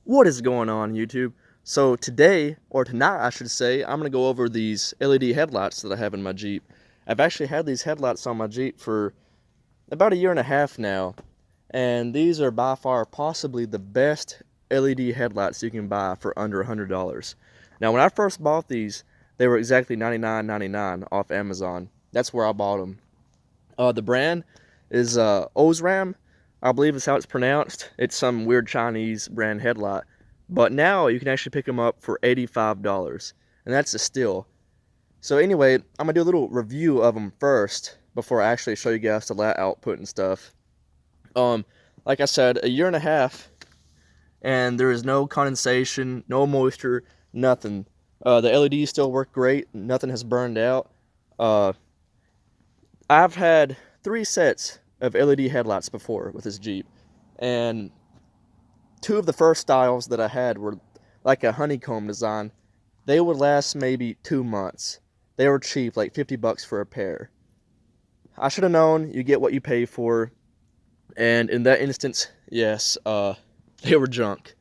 What is going on, YouTube? So today, or tonight I should say, I'm going to go over these LED headlights that I have in my Jeep. I've actually had these headlights on my Jeep for about a year and a half now, and these are by far possibly the best LED headlights you can buy for under $100. Now when I first bought these, they were exactly $99.99 off Amazon. That's where I bought them. The brand is OSRAM. I believe is how it's pronounced. It's some weird Chinese brand headlight. But now you can actually pick them up for $85. And that's a steal. So anyway, I'm going to do a little review of them first before I actually show you guys the light output and stuff. Like I said, a year and a half. And there is no condensation, no moisture, nothing. The LEDs still work great. Nothing has burned out. I've had 3 sets of LED headlights before with this Jeep, and 2 of the first styles that I had were like a honeycomb design. They would last maybe 2 months. They were cheap, like 50 bucks for a pair. I should have known you get what you pay for, and in that instance, yes, they were junk.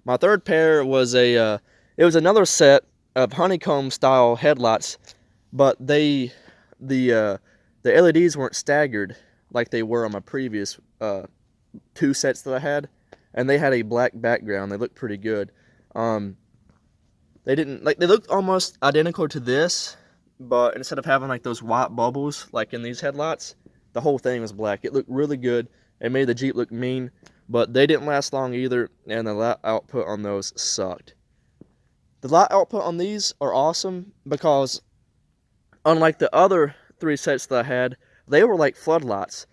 My third pair was it was another set of honeycomb style headlights, but the LEDs weren't staggered like they were on my previous 2 sets that I had, and they had a black background. They looked pretty good. They looked almost identical to this, but instead of having like those white bubbles like in these headlights, the whole thing was black. It looked really good. It made the Jeep look mean, but they didn't last long either, and the light output on those sucked. The light output on these are awesome because unlike the other 3 sets that I had, they were like floodlights.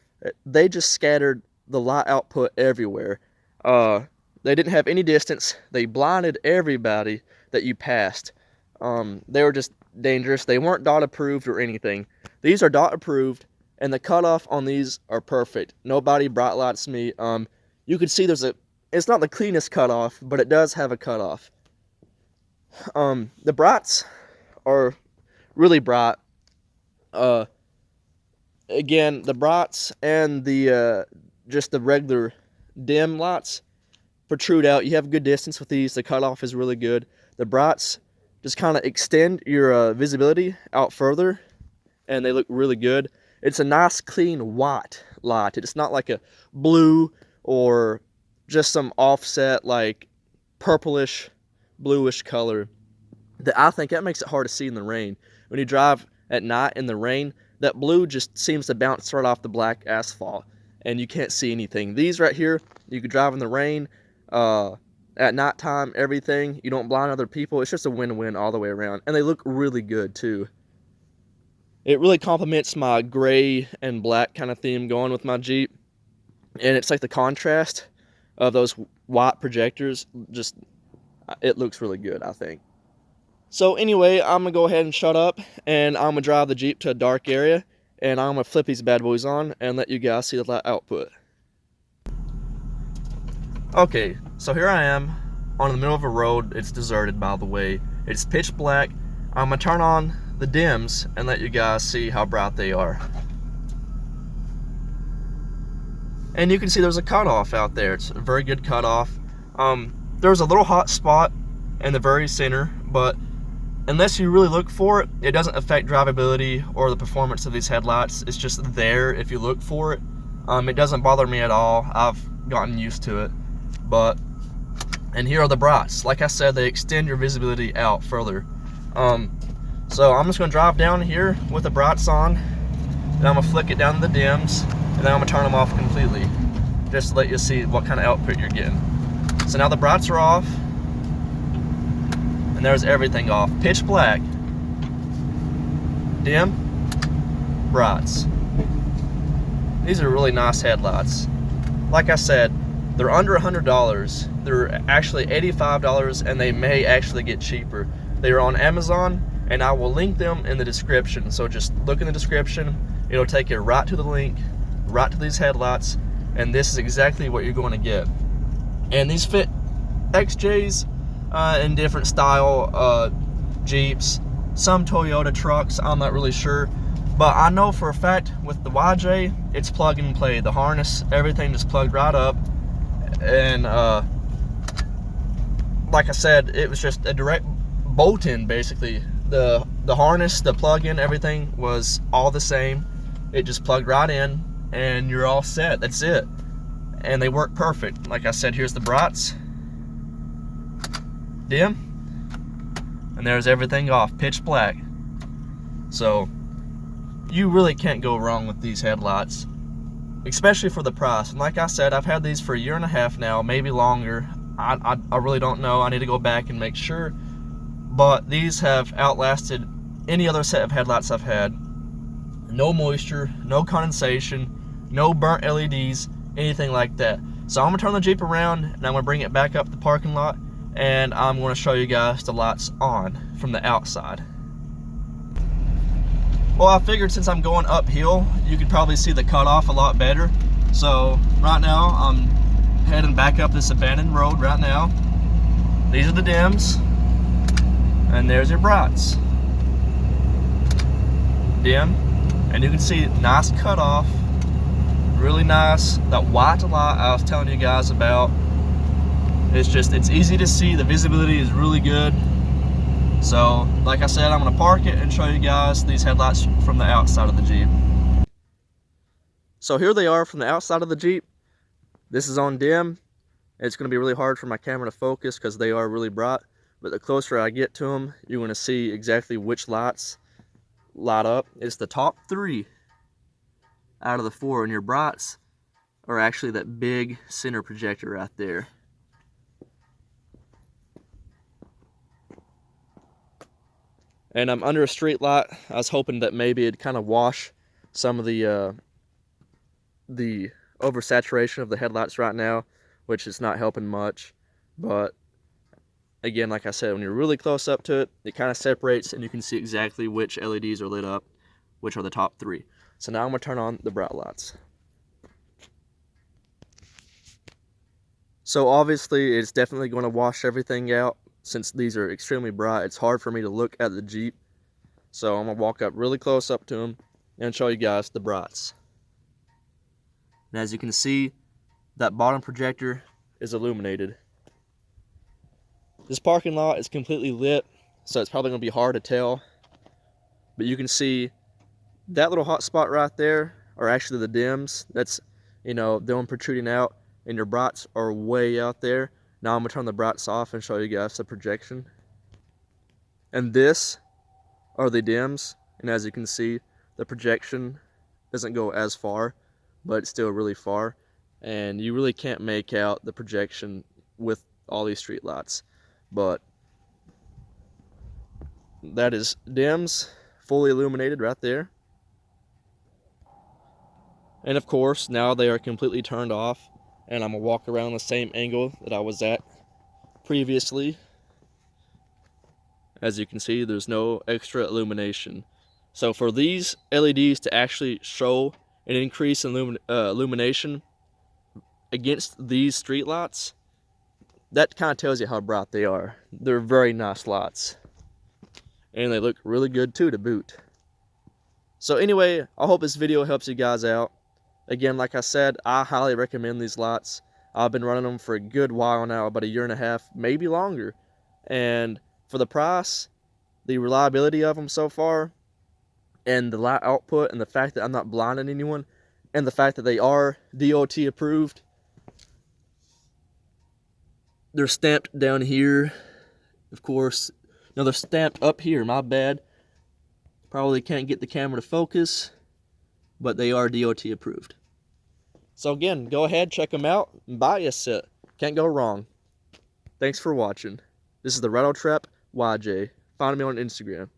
They just scattered the light output everywhere. They didn't have any distance. They blinded everybody that you passed. They were just dangerous. They weren't dot approved or anything. These are dot approved, and the cutoff on these are perfect. Nobody bright lights me. You can see it's not the cleanest cutoff, but it does have a cutoff. The brights are really bright. Again, the brights and the just the regular dim lights protrude out. You have good distance with these. The cutoff is really good. The brights just kind of extend your visibility out further, and they look really good. It's a nice, clean, white light. It's not like a blue or just some offset, like purplish, bluish color. I think that makes it hard to see in the rain. When you drive at night in the rain, that blue just seems to bounce right off the black asphalt, and you can't see anything. These right here, you could drive in the rain, at nighttime, everything. You don't blind other people. It's just a win-win all the way around, and they look really good too. It really complements my gray and black kind of theme going with my Jeep, and it's like the contrast of those white projectors. Just, it looks really good, I think. So anyway, I'm going to go ahead and shut up, and I'm going to drive the Jeep to a dark area, and I'm going to flip these bad boys on and let you guys see the light output. Okay, so here I am on the middle of a road. It's deserted, by the way. It's pitch black. I'm going to turn on the dims and let you guys see how bright they are. And you can see there's a cutoff out there. It's a very good cutoff. There's a little hot spot in the very center, but unless you really look for it, it doesn't affect drivability or the performance of these headlights. It's just there if you look for it. It doesn't bother me at all. I've gotten used to it. And here are the brights. Like I said, they extend your visibility out further. So I'm just going to drive down here with the brights on, and I'm going to flick it down to the dims, and then I'm going to turn them off completely, just to let you see what kind of output you're getting. So now the brights are off. And there's everything off. Pitch black, dim, brights. These are really nice headlights. Like I said, they're under $100. They're actually $85, and they may actually get cheaper. They are on Amazon, and I will link them in the description. So just look in the description. It'll take you right to the link, right to these headlights, and this is exactly what you're going to get. And these fit XJs in different style Jeeps, some Toyota trucks. I'm not really sure, but I know for a fact with the YJ, it's plug and play. The harness, everything just plugged right up, and like I said, it was just a direct bolt-in basically. The harness, the plug-in, everything was all the same. It just plugged right in and you're all set. That's it. And they work perfect. Like I said, here's the brats. Dim. And there's everything off, pitch black. So you really can't go wrong with these headlights, especially for the price. And like I said, I've had these for a year and a half now, maybe longer. I really don't know. I need to go back and make sure. But these have outlasted any other set of headlights I've had. No moisture, no condensation, no burnt LEDs, anything like that. So I'm gonna turn the Jeep around and I'm gonna bring it back up the parking lot, and I'm gonna show you guys the lights on from the outside. Well, I figured since I'm going uphill, you could probably see the cutoff a lot better. So right now, I'm heading back up this abandoned road right now. These are the dims, and there's your brights. Dim, and you can see nice cutoff, really nice. That white light I was telling you guys about, it's easy to see. The visibility is really good. So, like I said, I'm going to park it and show you guys these headlights from the outside of the Jeep. So here they are from the outside of the Jeep. This is on dim. It's going to be really hard for my camera to focus because they are really bright. But the closer I get to them, you're going to see exactly which lights light up. It's the top 3 out of the 4, and your brights are actually that big center projector right there. And I'm under a street light. I was hoping that maybe it'd kind of wash some of the oversaturation of the headlights right now, which is not helping much. But again, like I said, when you're really close up to it, it kind of separates and you can see exactly which LEDs are lit up, which are the top 3. So now I'm gonna turn on the bright lights. So obviously it's definitely going to wash everything out. Since these are extremely bright, it's hard for me to look at the Jeep. So I'm going to walk up really close up to them and show you guys the brights. And as you can see, that bottom projector is illuminated. This parking lot is completely lit, so it's probably going to be hard to tell. But you can see that little hot spot right there are actually the dims. That's, them protruding out, and your brights are way out there. Now I'm going to turn the brights off and show you guys the projection. And this are the dims. And as you can see, the projection doesn't go as far, but it's still really far. And you really can't make out the projection with all these street lights. But that is dims, fully illuminated right there. And of course, now they are completely turned off. And I'm going to walk around the same angle that I was at previously. As you can see, there's no extra illumination. So for these LEDs to actually show an increase in illumination against these street lights, that kind of tells you how bright they are. They're very nice lights. And they look really good too to boot. So anyway, I hope this video helps you guys out. Again, like I said, I highly recommend these lights. I've been running them for a good while now, about a year and a half, maybe longer. And for the price, the reliability of them so far, and the light output, and the fact that I'm not blinding anyone, and the fact that they are DOT approved. They're stamped down here, of course. No, they're stamped up here, my bad. Probably can't get the camera to focus, but they are DOT approved. So again, go ahead, check them out, and buy a set. Can't go wrong. Thanks for watching. This is the Rattletrap YJ. Find me on Instagram.